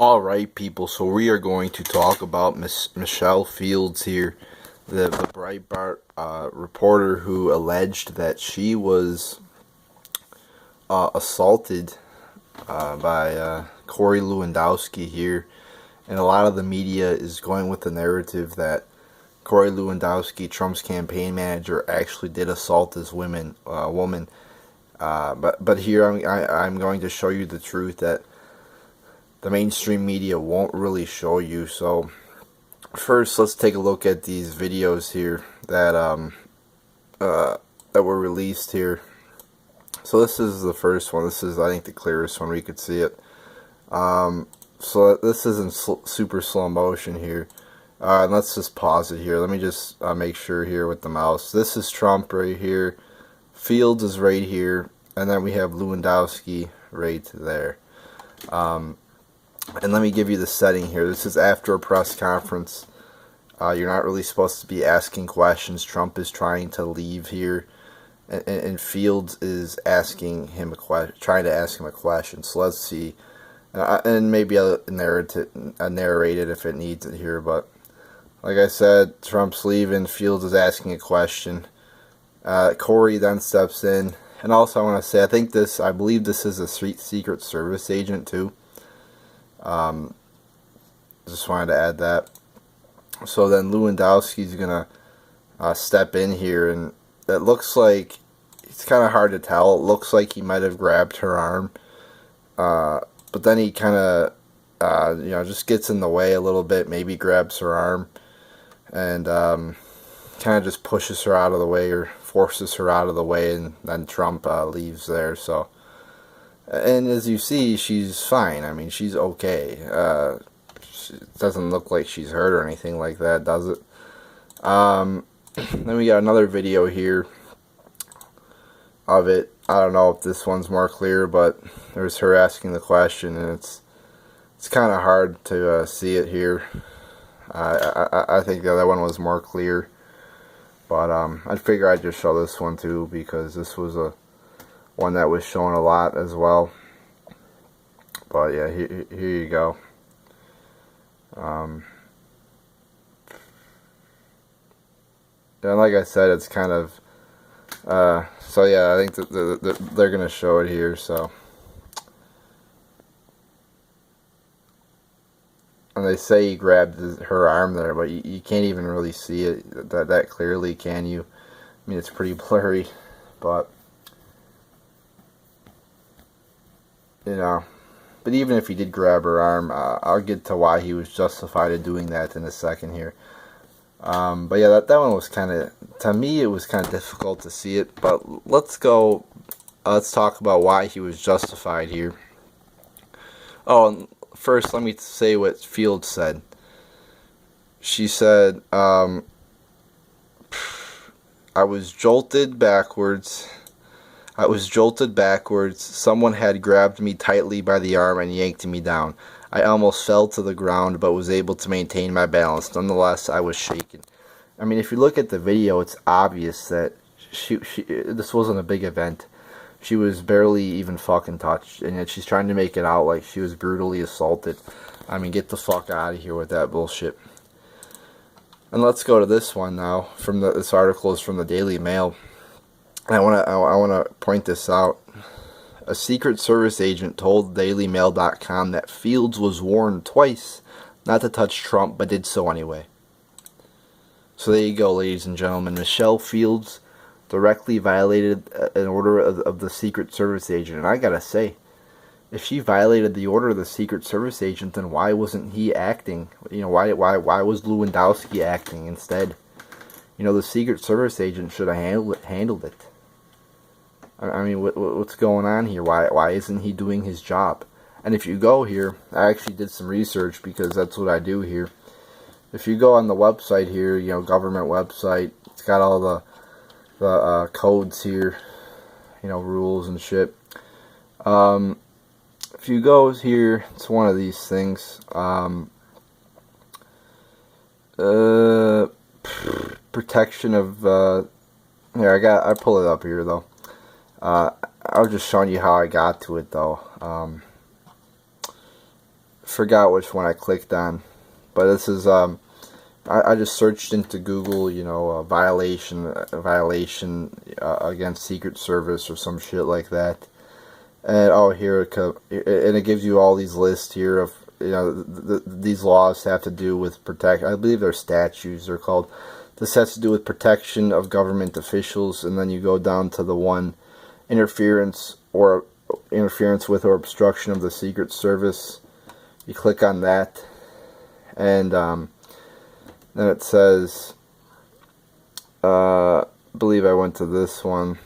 Alright, people, so we are going to talk about Michelle Fields here, the Breitbart reporter who alleged that she was assaulted by Corey Lewandowski here. And a lot of the media is going with the narrative that Corey Lewandowski, Trump's campaign manager, actually did assault this woman. But here I'm going to show you the truth that the mainstream media won't really show you. So first, let's take a look at these videos here that that were released here. So this is the first one. This is, I think, the clearest one where you could see it. So this is in super slow motion here. And let's just pause it here. Let me just make sure here with the mouse. This is Trump right here. Fields is right here. And then we have Lewandowski right there. And let me give you the setting here. This is after a press conference. You're not really supposed to be asking questions. Trump is trying to leave here. And Fields is asking him trying to ask him a question. So let's see. And maybe I'll narrate it if it needs it here. But like I said, Trump's leaving. Fields is asking a question. Corey then steps in. And also I want to say, I believe this is a Secret Service agent too. Just wanted to add that. So then Lewandowski's gonna step in here, and it looks like it's kind of hard to tell. It looks like he might have grabbed her arm, but then he kind of just gets in the way a little bit. Maybe grabs her arm and kind of just pushes her out of the way, or forces her out of the way, and then Trump leaves there. So. And as you see, she's fine. I mean, she's okay. It doesn't look like she's hurt or anything like that, does it? Then we got another video here of it. I don't know if this one's more clear, but there's her asking the question, and it's kind of hard to see it here. I think the other one was more clear, but I figure I'd just show this one too, because this was one that was shown a lot as well. But yeah, here you go. And like I said, it's kind of so yeah, I think they're gonna show it here. So, and they say he grabbed her arm there, but you can't even really see it that clearly, can you? I mean, it's pretty blurry, but but even if he did grab her arm, I'll get to why he was justified in doing that in a second here. But yeah, that one was kind of, to me, it was kind of difficult to see it. But let's talk about why he was justified here. Oh, and first let me say what Fields said. She said, I was jolted backwards. Someone had grabbed me tightly by the arm and yanked me down. I almost fell to the ground, but was able to maintain my balance. Nonetheless, I was shaken. I mean, if you look at the video, it's obvious that this wasn't a big event. She was barely even fucking touched, and yet she's trying to make it out like she was brutally assaulted. I mean, get the fuck out of here with that bullshit. And let's go to this one now. This article is from the Daily Mail. I want to point this out. A Secret Service agent told DailyMail.com that Fields was warned twice not to touch Trump, but did so anyway. So there you go, ladies and gentlemen. Michelle Fields directly violated an order of the Secret Service agent. And I gotta say, if she violated the order of the Secret Service agent, then why wasn't he acting? Why was Lewandowski acting instead? The Secret Service agent should have handled it. I mean, what's going on here? Why isn't he doing his job? And if you go here, I actually did some research, because that's what I do here. If you go on the website here, government website, it's got all the codes here, rules and shit. If you go here, it's one of these things. Protection of here, I pull it up here though. I was just showing you how I got to it though. forgot which one I clicked on, but this is I just searched into Google, you know, violation against Secret Service or some shit like that. And oh, here it comes, and it gives you all these lists here of, you know, these laws have to do with protect. I believe they're statutes. They're called. This has to do with protection of government officials, and then you go down to the one, interference with or obstruction of the Secret Service. You click on that, and then it says, I believe I went to this one.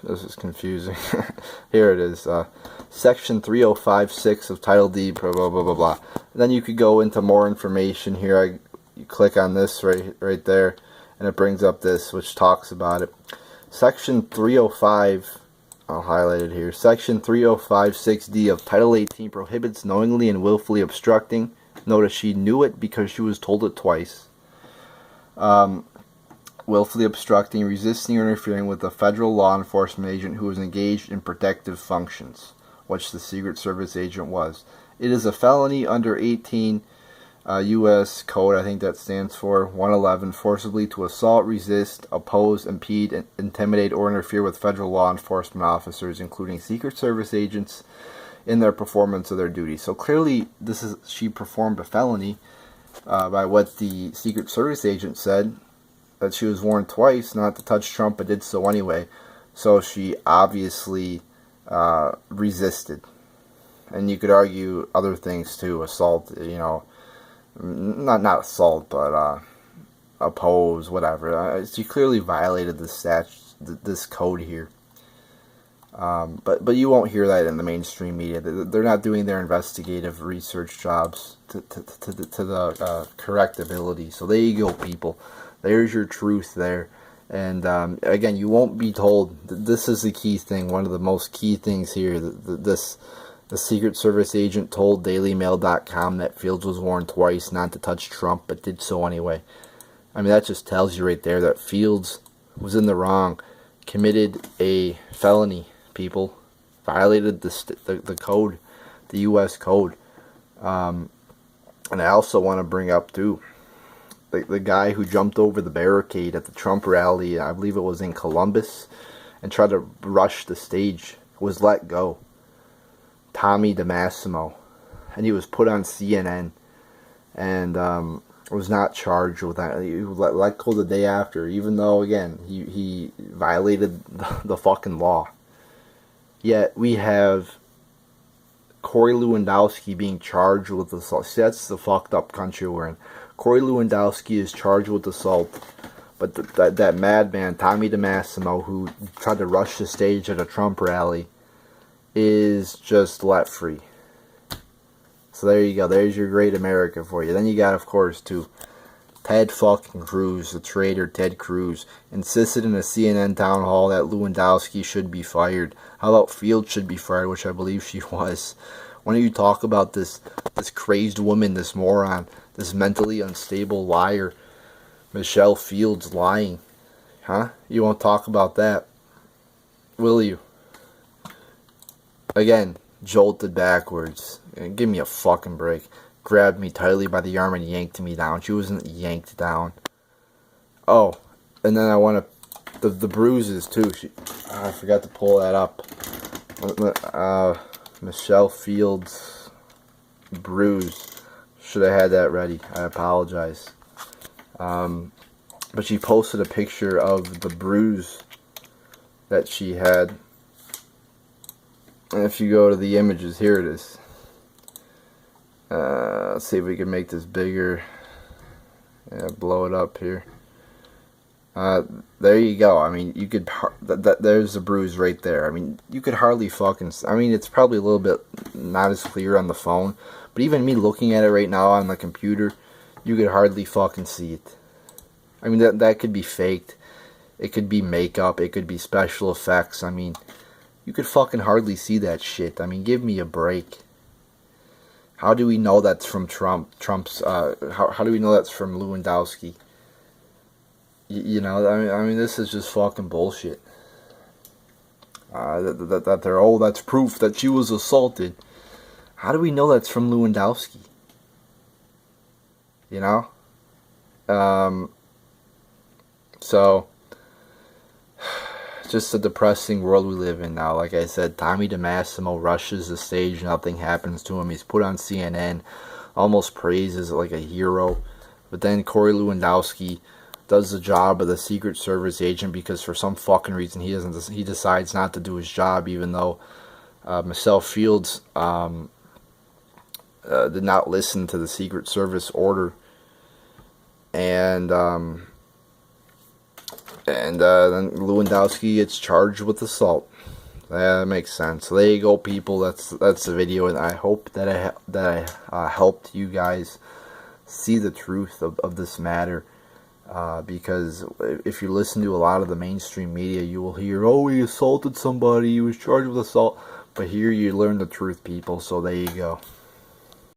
This is confusing. Here it is. Section 305(6) of Title D, blah, blah, blah, blah, blah. And then you could go into more information here. You click on this right there, and it brings up this, which talks about it. Section 305, I'll highlight it here. Section 305(6)(d) of Title 18 prohibits knowingly and willfully obstructing. Notice she knew it because she was told it twice. Willfully obstructing, resisting, or interfering with a federal law enforcement agent who is engaged in protective functions, which the Secret Service agent was. It is a felony under 18 U.S. Code, I think that stands for 111, forcibly to assault, resist, oppose, impede, intimidate, or interfere with federal law enforcement officers, including Secret Service agents, in their performance of their duties. So clearly, she performed a felony by what the Secret Service agent said, that she was warned twice not to touch Trump, but did so anyway. So she obviously resisted. And you could argue other things too, assault, you know, not assault, but oppose, whatever. She clearly violated this code here. But you won't hear that in the mainstream media. They're not doing their investigative research jobs to the correct ability. So there you go, people. There's your truth there. And again, you won't be told. This is the key thing. One of the most key things here. The Secret Service agent told DailyMail.com that Fields was warned twice not to touch Trump, but did so anyway. I mean, that just tells you right there that Fields was in the wrong, committed a felony. People violated the code, the U.S. code. And I also want to bring up too, the guy who jumped over the barricade at the Trump rally, I believe it was in Columbus, and tried to rush the stage, was let go. Tommy DeMassimo. And he was put on CNN and was not charged with that. He was let go the day after, even though, again, he violated the fucking law. Yet we have Corey Lewandowski being charged with assault. See, that's the fucked up country we're in. Corey Lewandowski is charged with assault, but that madman, Tommy DeMassimo, who tried to rush the stage at a Trump rally, is just let free. So there you go. There's your great America for you. Then you got, of course, too, Ted fucking Cruz, the traitor Ted Cruz, insisted in a CNN town hall that Lewandowski should be fired. How about Fields should be fired, which I believe she was. Why don't you talk about this crazed woman, this moron, this mentally unstable liar, Michelle Fields, lying? Huh? You won't talk about that, will you? Again, jolted backwards. Give me a fucking break. Grabbed me tightly by the arm and yanked me down. She wasn't yanked down. Oh, and then I want to... The bruises, too. I forgot to pull that up. Michelle Fields bruise. Should have had that ready. I apologize. But she posted a picture of the bruise that she had. And if you go to the images, here it is. Let's see if we can make this bigger. Yeah, blow it up here. There you go. I mean, you could... there's a bruise right there. I mean, you could hardly fucking... I mean, it's probably a little bit not as clear on the phone. But even me looking at it right now on the computer, you could hardly fucking see it. I mean, that could be faked. It could be makeup. It could be special effects. I mean, you could fucking hardly see that shit. I mean, give me a break. How do we know that's from Trump's, how do we know that's from Lewandowski? You know, I mean, this is just fucking bullshit. That they're, oh, that's proof that she was assaulted. How do we know that's from Lewandowski? You know? So, just a depressing world we live in now. Like I said, Tommy DeMassimo rushes the stage, nothing happens to him. He's put on CNN, almost praised as like a hero. But then Corey Lewandowski does the job of the Secret Service agent because for some fucking reason he decides not to do his job, even though Michelle Fields did not listen to the Secret Service order. And then Lewandowski gets charged with assault. That makes sense. So there you go, people. That's the video, and I hope that I helped you guys see the truth of this matter. Because if you listen to a lot of the mainstream media, you will hear, oh, he assaulted somebody, he was charged with assault. But here you learn the truth, people. So there you go.